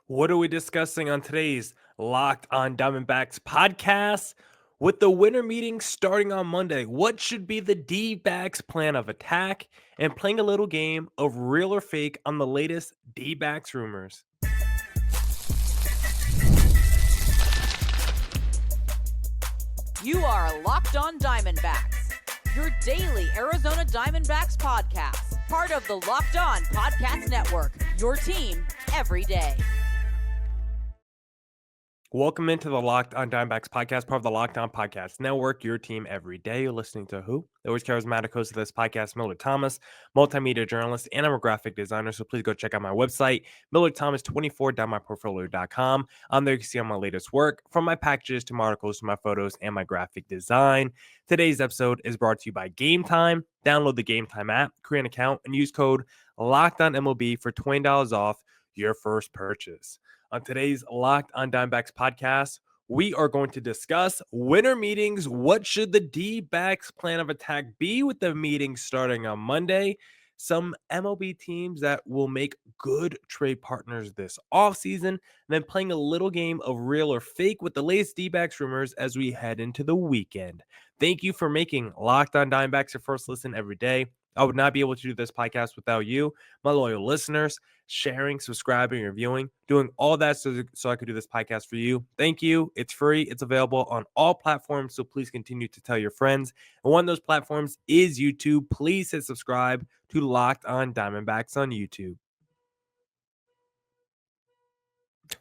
What are we discussing on today's Locked on Diamondbacks podcast? With the winter meeting starting on Monday, what should be the D-backs plan of attack? And playing a little game of real or fake on the latest D-backs rumors. You are Locked on Diamondbacks, your daily Arizona Diamondbacks podcast, part of the Locked on Podcast Network, your team every day. Welcome into the Locked on Diamondbacks podcast, part of the Locked on Podcast Network, your team every day. You're listening to who? The always charismatic host of this podcast, Millard Thomas, multimedia journalist, and I'm a graphic designer. So please go check out my website, millardthomas24.myportfolio.com. On there, you can see all my latest work, from my packages to my articles to my photos and my graphic design. Today's episode is brought to you by Game Time. Download the Game Time app, create an account, and use code LOCKEDONMLB for $20 off your first purchase. On today's Locked on Diamondbacks podcast, we are going to discuss winter meetings. What should the D-backs plan of attack be with the meeting starting on Monday? Some MLB teams that will make good trade partners this offseason, and then playing a little game of real or fake with the latest D-backs rumors as we head into the weekend. Thank you for making Locked on Diamondbacks your first listen every day. I would not be able to do this podcast without you, my loyal listeners, sharing, subscribing, reviewing, doing all that so I could do this podcast for you. Thank you. It's free. It's available on all platforms, so please continue to tell your friends. And one of those platforms is YouTube. Please hit subscribe to Locked on Diamondbacks on YouTube.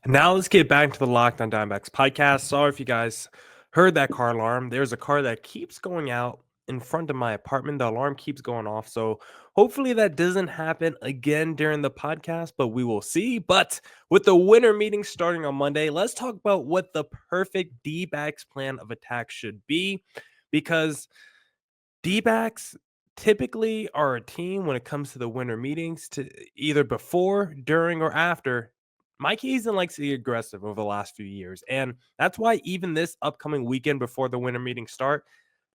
Now let's get back to the Locked on Diamondbacks podcast. Sorry if you guys heard that car alarm. There's a car that keeps going out in front of my apartment. The alarm keeps going off. So hopefully that doesn't happen again during the podcast, but we will see. But with the winter meeting starting on Monday, let's talk about what the perfect D-backs plan of attack should be, because D-backs typically are a team when it comes to the winter meetings to either before, during, or after. Mike Hazen likes to be aggressive over the last few years. And that's why even this upcoming weekend before the winter meetings start,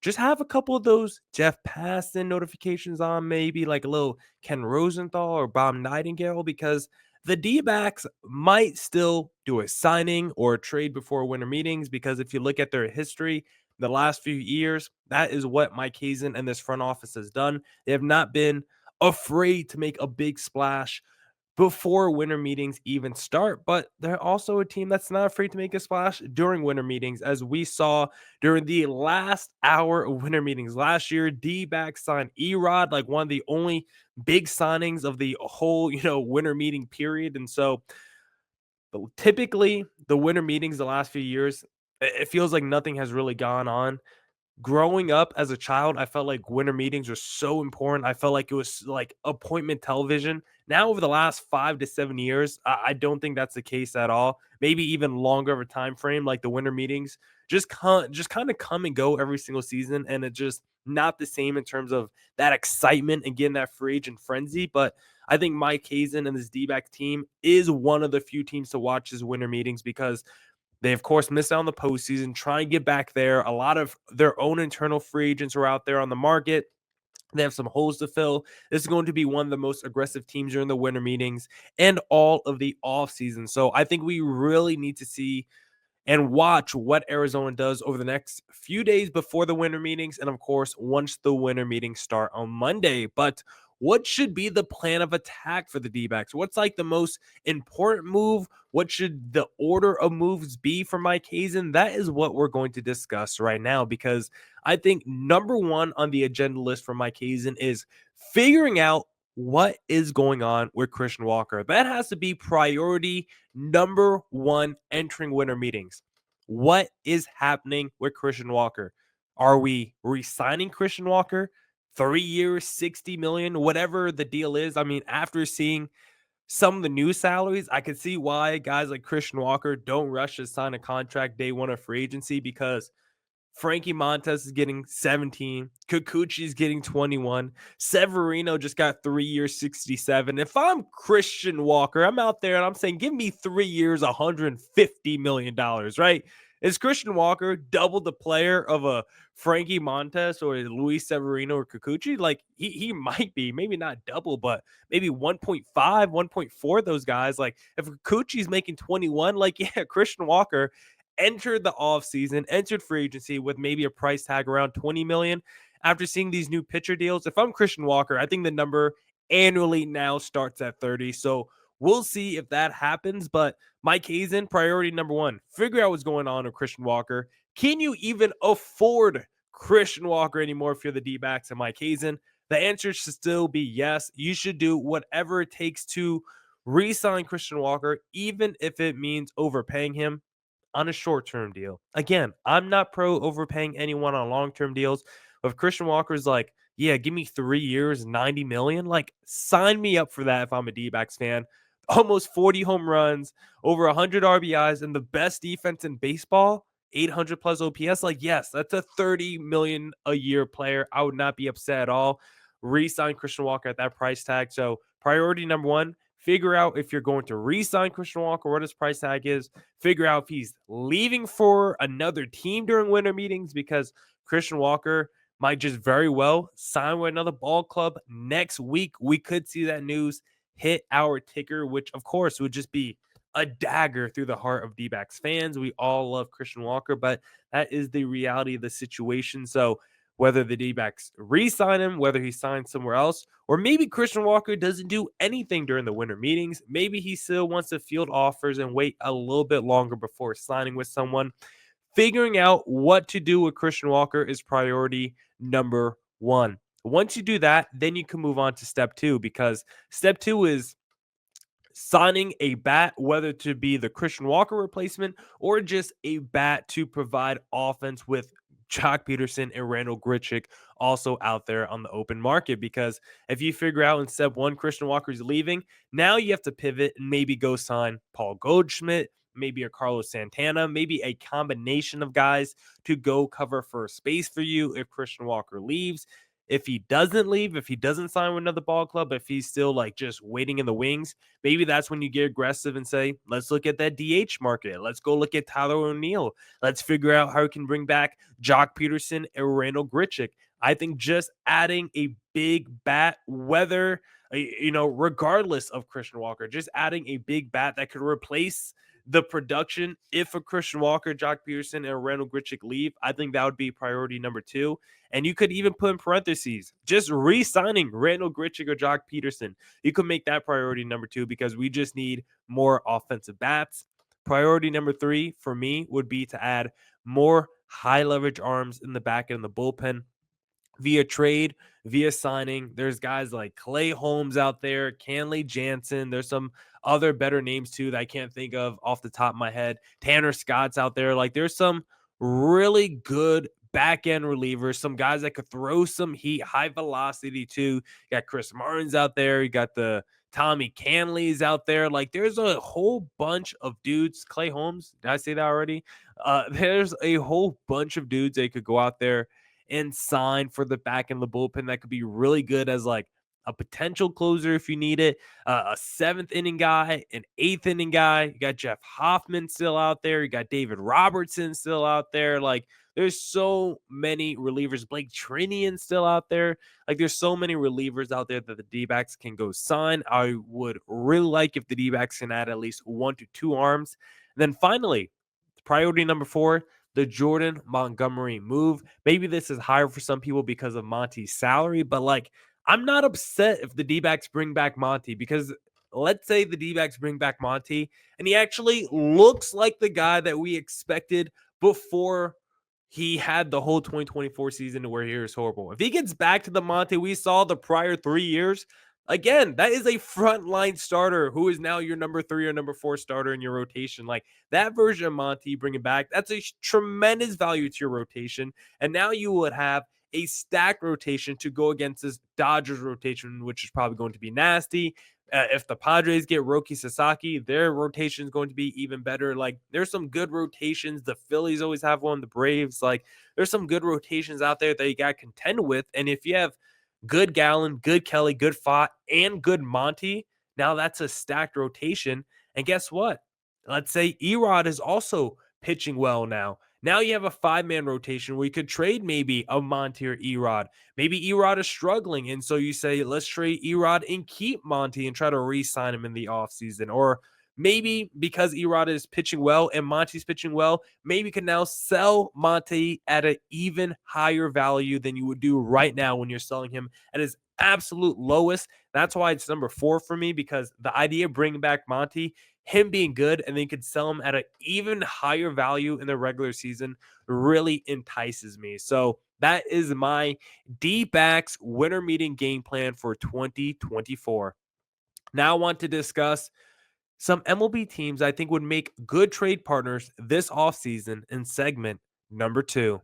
just have a couple of those Jeff Passan notifications on, maybe like a little Ken Rosenthal or Bob Nightingale, because the D-backs might still do a signing or a trade before winter meetings, because if you look at their history the last few years, that is what Mike Hazen and this front office has done. They have not been afraid to make a big splash before winter meetings even start, but they're also a team that's not afraid to make a splash during winter meetings, as we saw during the last hour of winter meetings last year. D-backs signed Erod, like one of the only big signings of the whole, winter meeting period. And so typically the winter meetings the last few years, it feels like nothing has really gone on. Growing up as a child, I felt like winter meetings were so important. I felt like it was like appointment television. Now, over the last 5 to 7 years, I don't think that's the case at all. Maybe even longer of a time frame, like the winter meetings just kind of come and go every single season, and it just not the same in terms of that excitement and getting that free agent frenzy. But I think Mike Hazen and this D-back team is one of the few teams to watch his winter meetings, because they, of course, missed out on the postseason, try and get back there. A lot of their own internal free agents are out there on the market. They have some holes to fill. This is going to be one of the most aggressive teams during the winter meetings and all of the offseason. So I think we really need to see and watch what Arizona does over the next few days before the winter meetings, and of course, once the winter meetings start on Monday. But what should be the plan of attack for the D-backs? What's like the most important move? What should the order of moves be for Mike Hazen? That is what we're going to discuss right now, because I think number one on the agenda list for Mike Hazen is figuring out what is going on with Christian Walker. That has to be priority number one entering winter meetings. What is happening with Christian Walker? Are we re-signing Christian Walker? 3 years, 60 million, whatever the deal is. I mean, after seeing some of the new salaries, I could see why guys like Christian Walker don't rush to sign a contract day one of free agency, because Frankie Montes is getting 17. Kikuchi is getting 21. Severino just got 3 years, 67. If I'm Christian Walker, I'm out there and I'm saying, give me 3 years, $150 million, right? Is Christian Walker double the player of a Frankie Montes or Luis Severino or Kikuchi? Like he might be, maybe not double, but maybe 1.5, 1.4 those guys. Like if Kikuchi's making 21, like yeah, Christian Walker entered the offseason, entered free agency with maybe a price tag around 20 million. After seeing these new pitcher deals, if I'm Christian Walker, I think the number annually now starts at 30. So we'll see if that happens. But Mike Hazen, priority number one, figure out what's going on with Christian Walker. Can you even afford Christian Walker anymore if you're the D-backs and Mike Hazen? The answer should still be yes. You should do whatever it takes to re-sign Christian Walker, even if it means overpaying him on a short-term deal. Again, I'm not pro overpaying anyone on long-term deals. But if Christian Walker's like, yeah, give me 3 years, 90 million, like sign me up for that if I'm a D-backs fan. Almost 40 home runs, over 100 RBIs, and the best defense in baseball, 800 plus OPS. Like, yes, that's a 30 million a year player. I would not be upset at all. Re-sign Christian Walker at that price tag. So priority number one, figure out if you're going to re-sign Christian Walker, what his price tag is. Figure out if he's leaving for another team during winter meetings, because Christian Walker might just very well sign with another ball club next week. We could see that news hit our ticker, which of course would just be a dagger through the heart of D-backs fans. We all love Christian Walker, but that is the reality of the situation. So whether the D-backs re-sign him, whether he signs somewhere else, or maybe Christian Walker doesn't do anything during the winter meetings, maybe he still wants to field offers and wait a little bit longer before signing with someone. Figuring out what to do with Christian Walker is priority number one. Once you do that, then you can move on to step two, because step two is signing a bat, whether to be the Christian Walker replacement or just a bat to provide offense with Jock Peterson and Randall Grichuk also out there on the open market. Because if you figure out in step one Christian Walker's leaving, now you have to pivot and maybe go sign Paul Goldschmidt, maybe a Carlos Santana, maybe a combination of guys to go cover first base for you if Christian Walker leaves. If he doesn't leave, if he doesn't sign with another ball club, if he's still like just waiting in the wings, maybe that's when you get aggressive and say, let's look at that DH market. Let's go look at Tyler O'Neill. Let's figure out how we can bring back Jock Peterson and Randall Grichuk. I think just adding a big bat, whether, regardless of Christian Walker, just adding a big bat that could replace the production if a Christian Walker, Jock Peterson, and Randall Grichuk leave, I think that would be priority number two. And you could even put in parentheses, just re-signing Randall Grichuk or Jock Peterson. You could make that priority number two, because we just need more offensive bats. Priority number three for me would be to add more high leverage arms in the back end of the bullpen via trade, via signing. There's guys like Clay Holmes out there, Canley Jansen. There's some other better names too that I can't think of off the top of my head. Tanner Scott's out there. Like there's some really good back end relievers, some guys that could throw some heat, high velocity too. You got Chris Martin's out there. You got the Tommy Canley's out there. Like there's a whole bunch of dudes. Clay Holmes, did I say that already? There's a whole bunch of dudes that could go out there and sign for the back end of the bullpen that could be really good as like a potential closer if you need it, a seventh inning guy, an eighth inning guy. You got Jeff Hoffman still out there. You got David Robertson still out there. Like there's so many relievers. Blake Trinian still out there. Like there's so many relievers out there that the D-backs can go sign. I would really like if the D-backs can add at least 1 to 2 arms. And then finally, priority number 4, the Jordan Montgomery move. Maybe this is higher for some people because of Monty's salary, but like I'm not upset if the D-backs bring back Monty, because let's say the D-backs bring back Monty and he actually looks like the guy that we expected before he had the whole 2024 season to where he was horrible. If he gets back to the Monty we saw the prior 3 years, again, that is a frontline starter who is now your number 3 or number 4 starter in your rotation. Like that version of Monty, bringing back, that's a tremendous value to your rotation. And now you would have a stacked rotation to go against this Dodgers rotation, which is probably going to be nasty. If the Padres get Roki Sasaki, their rotation is going to be even better. Like there's some good rotations. The Phillies always have one. The Braves, like there's some good rotations out there that you got to contend with. And if you have good Gallen, good Kelly, good Fott, and good Monty, now that's a stacked rotation. And guess what? Let's say Erod is also pitching well now. Now you have a five-man rotation where you could trade maybe a Monty or Erod. Maybe Erod is struggling, and so you say, let's trade Erod and keep Monty and try to re-sign him in the offseason. Or maybe because Erod is pitching well and Monty's pitching well, maybe you can now sell Monty at an even higher value than you would do right now when you're selling him at his absolute lowest. That's why it's number 4 for me, because the idea of bringing back Monty, him being good, and then you could sell him at an even higher value in the regular season really entices me. So that is my D-backs winter meeting game plan for 2024. Now I want to discuss some MLB teams I think would make good trade partners this offseason in segment number 2.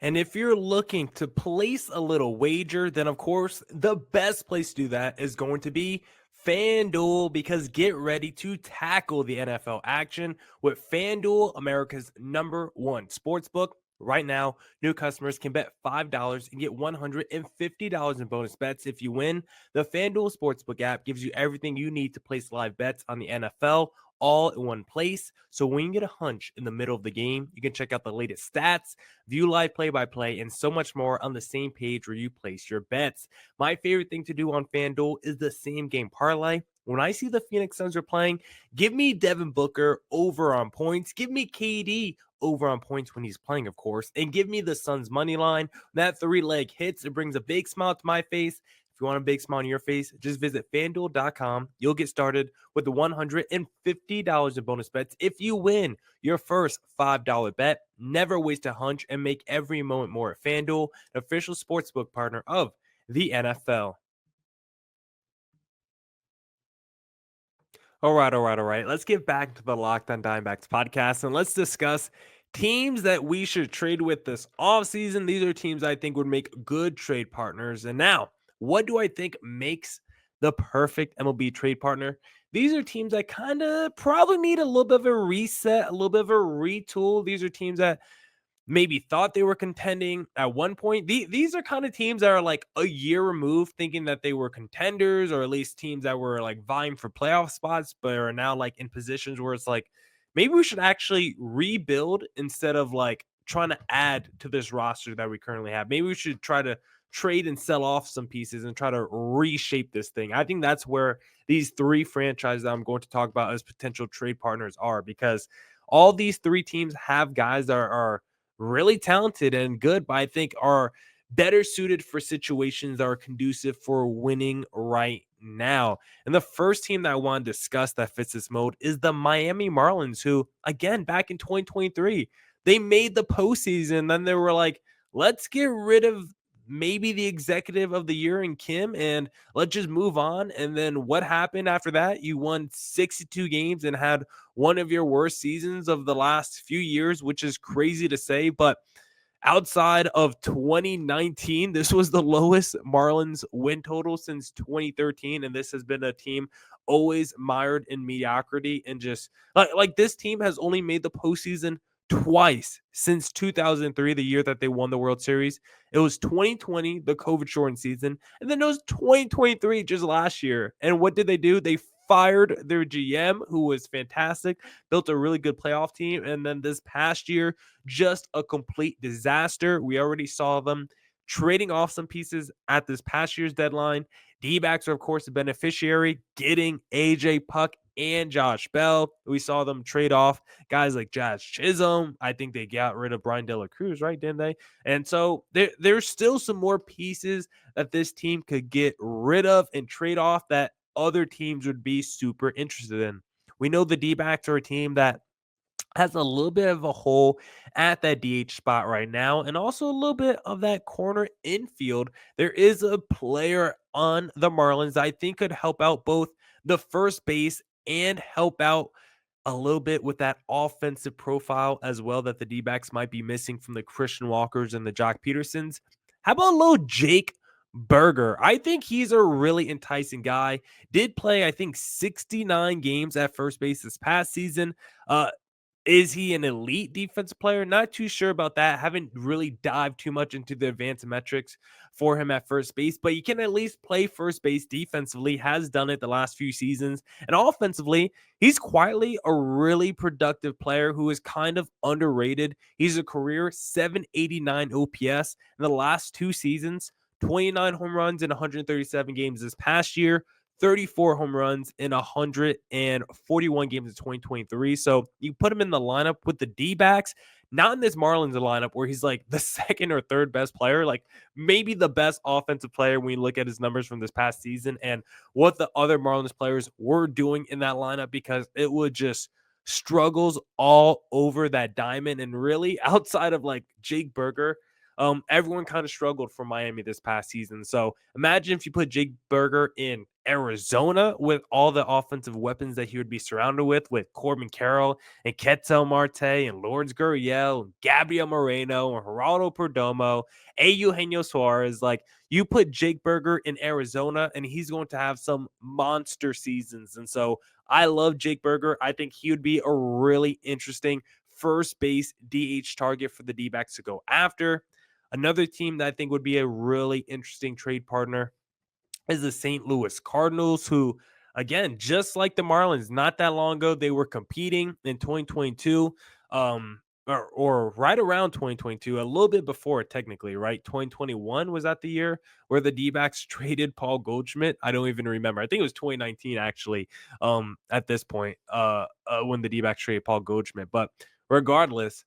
And if you're looking to place a little wager, then of course, the best place to do that is going to be FanDuel, because get ready to tackle the NFL action with FanDuel, America's #1 sportsbook. Right now, new customers can bet $5 and get $150 in bonus bets if you win. The FanDuel Sportsbook app gives you everything you need to place live bets on the NFL all in one place. So when you get a hunch in the middle of the game, you can check out the latest stats, view live play-by-play, and so much more on the same page where you place your bets. My favorite thing to do on FanDuel is the same game parlay. When I see the Phoenix Suns are playing, give me Devin Booker over on points. Give me KD over on points when he's playing, of course. And give me the Suns money line. That 3-leg hits. It brings a big smile to my face. If you want a big smile on your face, just visit FanDuel.com. You'll get started with the $150 in bonus bets if you win your first $5 bet. Never waste a hunch and make every moment more at FanDuel, the official sportsbook partner of the NFL. All right. Let's get back to the Locked On Diamondbacks podcast, and let's discuss teams that we should trade with this offseason. These are teams I think would make good trade partners. And now, what do I think makes the perfect MLB trade partner? These are teams that kind of probably need a little bit of a reset, a little bit of a retool. These are teams that maybe thought they were contending at one point. These are kind of teams that are like a year removed, thinking that they were contenders, or at least teams that were like vying for playoff spots, but are now like in positions where it's like, maybe we should actually rebuild instead of like trying to add to this roster that we currently have. Maybe we should try to trade and sell off some pieces and try to reshape this thing. I think that's where these 3 franchises that I'm going to talk about as potential trade partners are, because all these 3 teams have guys that are really talented and good, but I think are better suited for situations that are conducive for winning right now. And the first team that I want to discuss that fits this mode is the Miami Marlins, who, again, back in 2023, they made the postseason. Then they were like, let's get rid of maybe the executive of the year in Kim and let's just move on. And then what happened after that? You won 62 games and had one of your worst seasons of the last few years, which is crazy to say, but outside of 2019, this was the lowest Marlins win total since 2013, and this has been a team always mired in mediocrity, and just like this team has only made the postseason twice since 2003, the year that they won the World Series. It was 2020, the COVID shortened season, and then it was 2023, just last year. And what did they do? They fired their GM, who was fantastic, built a really good playoff team, and then this past year, just a complete disaster. We already saw them trading off some pieces at this past year's deadline. Dbacks are, of course, the beneficiary, getting AJ Puck and Josh Bell. We saw them trade off guys like Jazz Chisholm. I think they got rid of Brian De La Cruz, right? Didn't they? And so there's still some more pieces that this team could get rid of and trade off that other teams would be super interested in. We know the D-backs are a team that has a little bit of a hole at that DH spot right now, and also a little bit of that corner infield. There is a player on the Marlins I think could help out both the first base and help out a little bit with that offensive profile as well that the D-backs might be missing from the Christian Walkers and the Jock Petersons. How about a little Jake Burger? I think he's a really enticing guy. Did play, I think, 69 games at first base this past season. Is he an elite defensive player? Not too sure about that. Haven't really dived too much into the advanced metrics for him at first base, but he can at least play first base defensively, has done it the last few seasons. And offensively, he's quietly a really productive player who is kind of underrated. He's a career 789 OPS in the last 2 seasons, 29 home runs in 137 games this past year, 34 home runs in 141 games in 2023. So you put him in the lineup with the D-backs, not in this Marlins lineup where he's like the second or third best player, like maybe the best offensive player when you look at his numbers from this past season and what the other Marlins players were doing in that lineup, because it would just struggles all over that diamond. And really outside of like Jake Berger, everyone kind of struggled for Miami this past season. So imagine if you put Jake Berger in Arizona with all the offensive weapons that he would be surrounded with Corbin Carroll and Ketel Marte and Lourdes Gurriel and Gabriel Moreno and Geraldo Perdomo, Eugenio Suarez. Like, you put Jake Berger in Arizona and he's going to have some monster seasons. And so I love Jake Berger. I think he would be a really interesting first base DH target for the D-backs to go after. Another team that I think would be a really interesting trade partner is the St. Louis Cardinals, who, again, just like the Marlins, not that long ago, they were competing in 2022, or right around 2022, a little bit before it, technically, right? 2021 was that the year where the D-backs traded Paul Goldschmidt? I don't even remember. I think it was 2019, actually, at this point, when the D-backs traded Paul Goldschmidt. But regardless,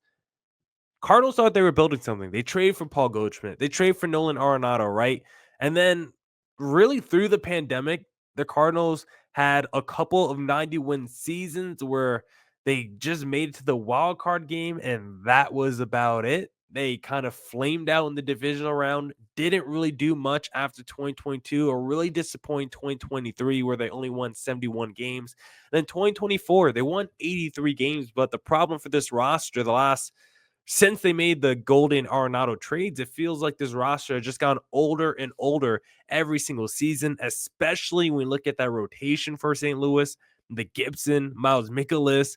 Cardinals thought they were building something. They traded for Paul Goldschmidt. They traded for Nolan Arenado, right? And then really through the pandemic, the Cardinals had a couple of 90-win seasons where they just made it to the wild card game, and that was about it. They kind of flamed out in the divisional round, didn't really do much after 2022, a really disappointing 2023 where they only won 71 games. Then 2024, they won 83 games, but the problem for this roster since they made the Golden Arenado trades, it feels like this roster has just gotten older and older every single season, especially when we look at that rotation for St. Louis. The Gibson, Miles Mikolas,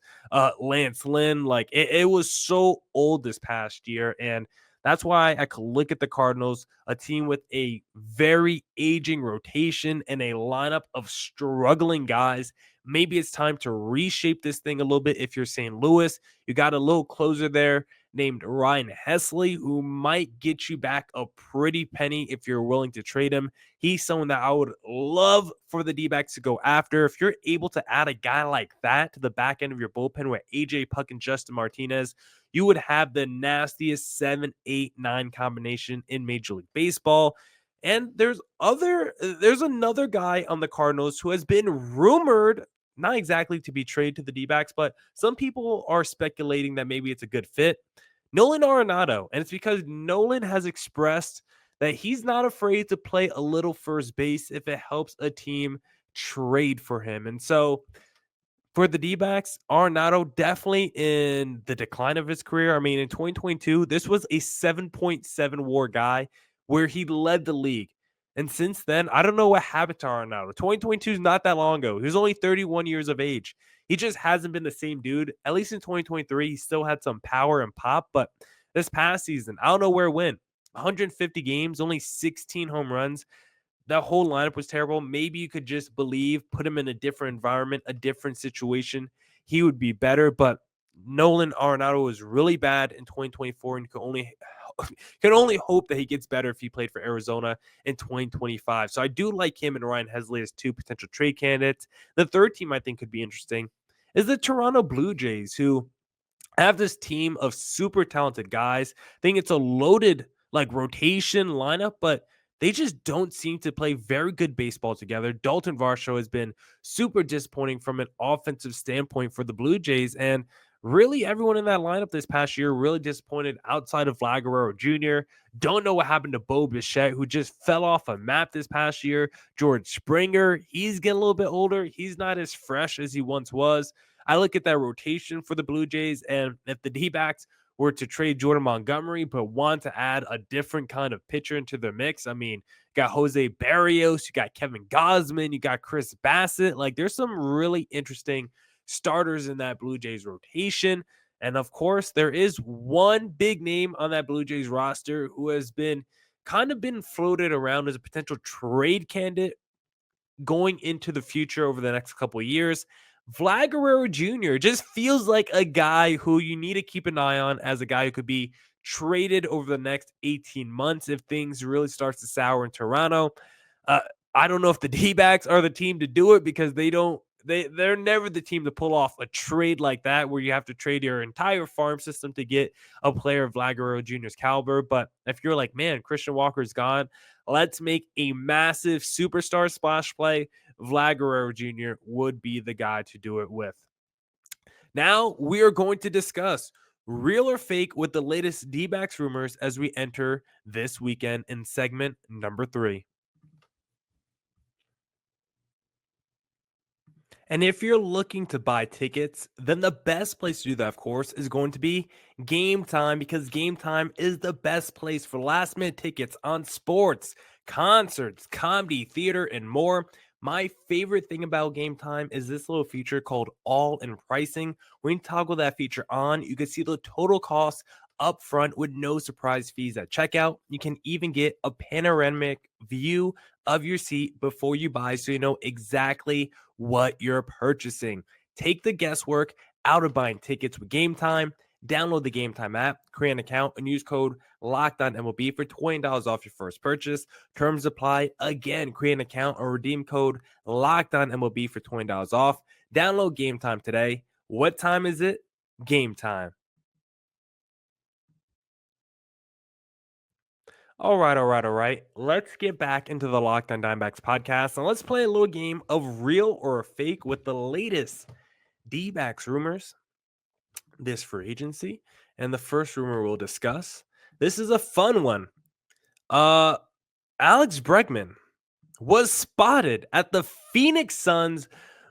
Lance Lynn, like it was so old this past year. And that's why I could look at the Cardinals, a team with a very aging rotation and a lineup of struggling guys. Maybe it's time to reshape this thing a little bit. If you're St. Louis, you got a little closer there named Ryan Hesley, who might get you back a pretty penny if you're willing to trade him. He's someone that I would love for the D-backs to go after. If you're able to add a guy like that to the back end of your bullpen with AJ Puck and Justin Martinez, you would have the nastiest 7-8-9 combination in Major League Baseball. And there's another guy on the Cardinals who has been rumored, not exactly to be traded to the D-backs, but some people are speculating that maybe it's a good fit. Nolan Arenado. And it's because Nolan has expressed that he's not afraid to play a little first base if it helps a team trade for him. And so for the D-backs, Arenado definitely in the decline of his career. I mean, in 2022, this was a 7.7 WAR guy where he led the league. And since then, I don't know what happened to Arenado. 2022 is not that long ago. He was only 31 years of age. He just hasn't been the same dude. At least in 2023, he still had some power and pop. But this past season, I don't know where it went. 150 games, only 16 home runs. That whole lineup was terrible. Maybe you could just put him in a different environment, a different situation. He would be better. But Nolan Arenado was really bad in 2024 and can only hope that he gets better if he played for Arizona in 2025. So I do like him and Ryan Hesley as two potential trade candidates. The third team I think could be interesting is the Toronto Blue Jays, who have this team of super talented guys. I think it's a loaded rotation lineup, but they just don't seem to play very good baseball together. Dalton Varsho has been super disappointing from an offensive standpoint for the Blue Jays, and really everyone in that lineup this past year really disappointed outside of Vlad Guerrero Jr. Don't know what happened to Bo Bichette, who just fell off a map this past year. George Springer, he's getting a little bit older. He's not as fresh as he once was. I look at that rotation for the Blue Jays, and if the D-backs were to trade Jordan Montgomery but want to add a different kind of pitcher into the mix, I mean, you got Jose Barrios, you got Kevin Gausman, you got Chris Bassett. Like, there's some really interesting starters in that Blue Jays rotation. And of course, there is one big name on that Blue Jays roster who has been floated around as a potential trade candidate going into the future over the next couple of years. Vlad Guerrero Jr. just feels like a guy who you need to keep an eye on as a guy who could be traded over the next 18 months if things really starts to sour in Toronto. Uh, I don't know if the D-backs are the team to do it because they're never the team to pull off a trade like that where you have to trade your entire farm system to get a player of Vlad Guerrero Jr.'s caliber. But if you're like, man, Christian Walker's gone, let's make a massive superstar splash play, Vlad Guerrero Jr. would be the guy to do it with. Now we are going to discuss real or fake with the latest D-backs rumors as we enter this weekend in segment number 3. And if you're looking to buy tickets, then the best place to do that, of course, is going to be Game Time, because Game Time is the best place for last minute tickets on sports, concerts, comedy, theater, and more. My favorite thing about Game Time is this little feature called All in Pricing. When you toggle that feature on, you can see the total cost up front with no surprise fees at checkout. You can even get a panoramic view of your seat before you buy, so you know exactly what you're purchasing. Take the guesswork out of buying tickets with Game Time. Download the Game Time app, create an account, and use code LOCKEDONMLB for $20 off your first purchase. Terms apply. Again, create an account or redeem code LOCKEDONMLB for $20 off. Download Game Time today. What time is it? Game Time. All right. Let's get back into the Locked On Diamondbacks podcast, and let's play a little game of real or fake with the latest D-backs rumors, this free agency, and the first rumor we'll discuss. This is a fun one. Alex Bregman was spotted at the Phoenix Suns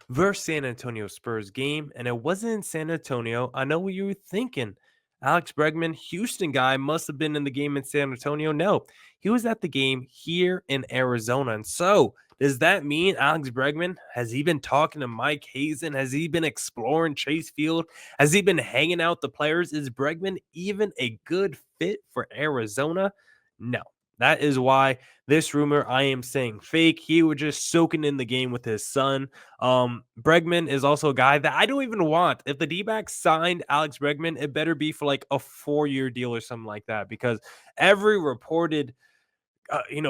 versus San Antonio Spurs game, and it wasn't in San Antonio. I know what you were thinking. Alex Bregman, Houston guy, must have been in the game in San Antonio. No, he was at the game here in Arizona. And so, does that mean Alex Bregman, has he been talking to Mike Hazen? Has he been exploring Chase Field? Has he been hanging out with the players? Is Bregman even a good fit for Arizona? No. That is why this rumor, I am saying fake. He was just soaking in the game with his son. Bregman is also a guy that I don't even want. If the D-backs signed Alex Bregman, it better be for like a 4-year deal or something like that, because every reported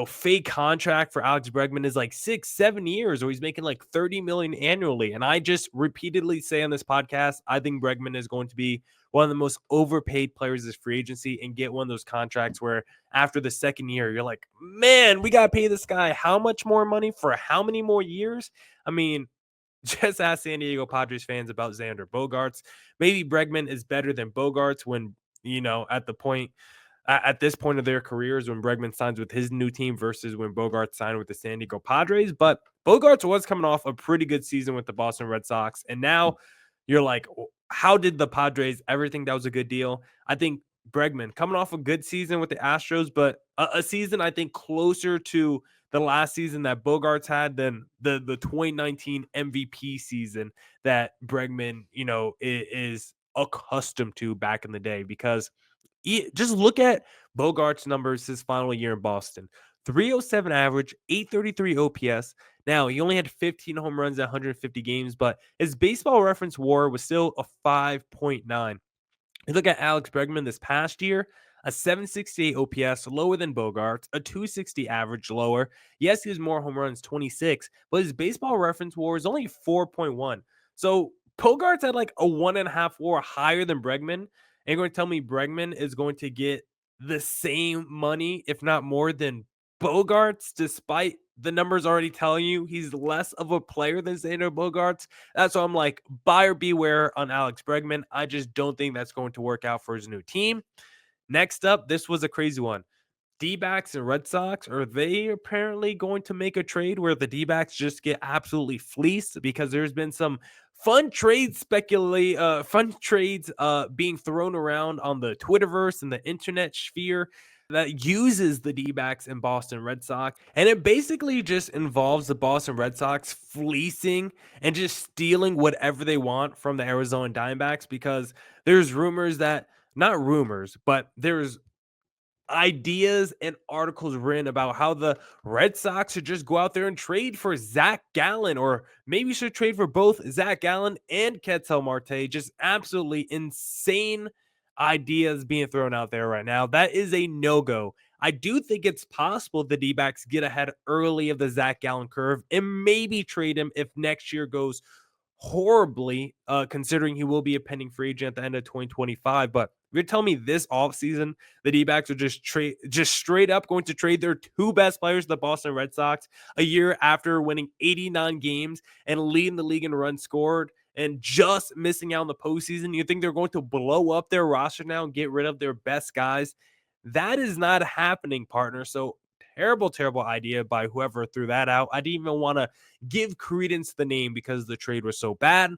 fake contract for Alex Bregman is like 6-7 years, or he's making like 30 million annually. And I just repeatedly say on this podcast, I think Bregman is going to be one of the most overpaid players this free agency and get one of those contracts where after the second year, you're like, man, we got to pay this guy how much more money for how many more years? I mean, just ask San Diego Padres fans about Xander Bogaerts. Maybe Bregman is better than Bogaerts when, at this point of their careers, when Bregman signs with his new team versus when Bogaerts signed with the San Diego Padres. But Bogaerts was coming off a pretty good season with the Boston Red Sox. And now you're like, how did the Padres ever think that was a good deal? I think Bregman coming off a good season with the Astros, but a season I think closer to the last season that Bogaerts had than the 2019 MVP season that Bregman, is accustomed to back in the day. Because just look at Bogaerts' numbers his final year in Boston. 307 average, 833 OPS. Now, he only had 15 home runs at 150 games, but his baseball reference WAR was still a 5.9. You look at Alex Bregman this past year, a 768 OPS, lower than Bogaerts, a 260 average, lower. Yes, he has more home runs, 26, but his baseball reference WAR is only 4.1. So Bogaerts had like a 1.5 WAR higher than Bregman. And you're going to tell me Bregman is going to get the same money, if not more, than Bogaerts, despite the numbers already telling you he's less of a player than Xander Bogaerts? That's why I'm like, buyer beware on Alex Bregman. I just don't think that's going to work out for his new team. Next up, this was a crazy one. D-backs and Red Sox, are they apparently going to make a trade where the D-backs just get absolutely fleeced? Because there's been some fun trades being thrown around on the Twitterverse and the internet sphere. that uses the D-backs and Boston Red Sox, and it basically just involves the Boston Red Sox fleecing and just stealing whatever they want from the Arizona Diamondbacks, because there's rumors that, not rumors, but there's ideas and articles written about how the Red Sox should just go out there and trade for Zach Gallen, or maybe should trade for both Zach Gallen and Ketel Marte. Just absolutely insane ideas being thrown out there right now. That is a no-go. I do think it's possible the D-backs get ahead early of the Zach Gallen curve and maybe trade him if next year goes horribly, considering he will be a pending free agent at the end of 2025. But if you're telling me this offseason the D-backs are just straight up going to trade their two best players, the Boston Red Sox, a year after winning 89 games and leading the league in runs scored and just missing out on the postseason, you think they're going to blow up their roster now and get rid of their best guys? That is not happening, partner. So terrible, terrible idea by whoever threw that out. I didn't even want to give credence to the name because the trade was so bad.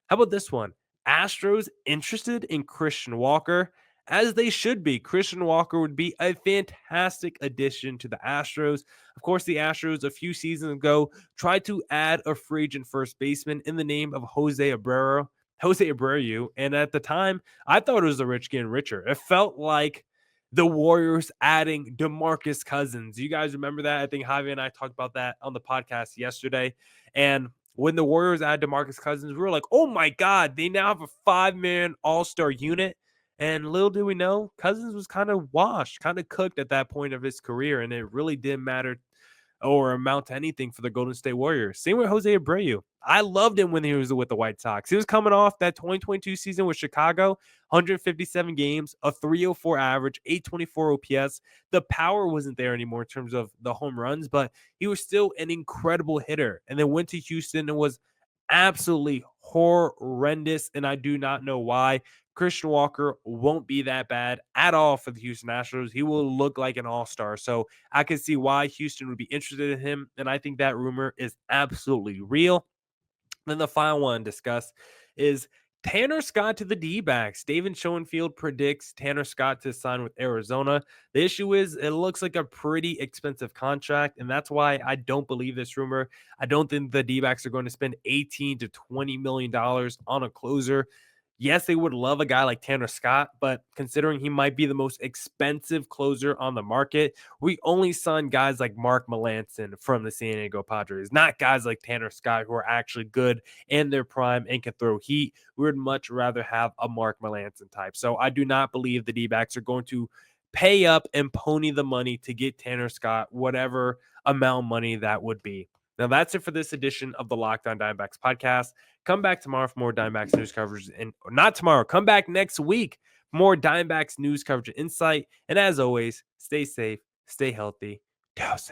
How about this one? Astros interested in Christian Walker, as they should be. Christian Walker would be a fantastic addition to the Astros. Of course, the Astros a few seasons ago tried to add a free agent first baseman in the name of Jose Abreu. And at the time, I thought it was the rich getting richer. It felt like the Warriors adding DeMarcus Cousins. You guys remember that? I think Javi and I talked about that on the podcast yesterday. And when the Warriors added DeMarcus Cousins, we were like, oh my God, they now have a 5-man all-star unit. And little do we know, Cousins was kind of washed, kind of cooked at that point of his career. And it really didn't matter or amount to anything for the Golden State Warriors. Same with Jose Abreu. I loved him when he was with the White Sox. He was coming off that 2022 season with Chicago, 157 games, a 304 average, 824 OPS. The power wasn't there anymore in terms of the home runs, but he was still an incredible hitter. And then went to Houston and was absolutely horrendous, and I do not know why. Christian Walker won't be that bad at all for the Houston Astros. He will look like an all-star. So I can see why Houston would be interested in him, and I think that rumor is absolutely real. Then the final one to discuss is Tanner Scott to the D-backs. David Schoenfield predicts Tanner Scott to sign with Arizona. The issue is it looks like a pretty expensive contract, and that's why I don't believe this rumor. I don't think the D-backs are going to spend $18 to $20 million on a closer. Yes, they would love a guy like Tanner Scott, but considering he might be the most expensive closer on the market, we only sign guys like Mark Melancon from the San Diego Padres, not guys like Tanner Scott who are actually good in their prime and can throw heat. We would much rather have a Mark Melancon type. So I do not believe the D-backs are going to pay up and pony the money to get Tanner Scott, whatever amount of money that would be. Now, that's it for this edition of the Locked On Diamondbacks podcast. Come back tomorrow for more Diamondbacks news coverage. And not tomorrow, come back next week for more Diamondbacks news coverage and insight. And as always, stay safe, stay healthy. Dose.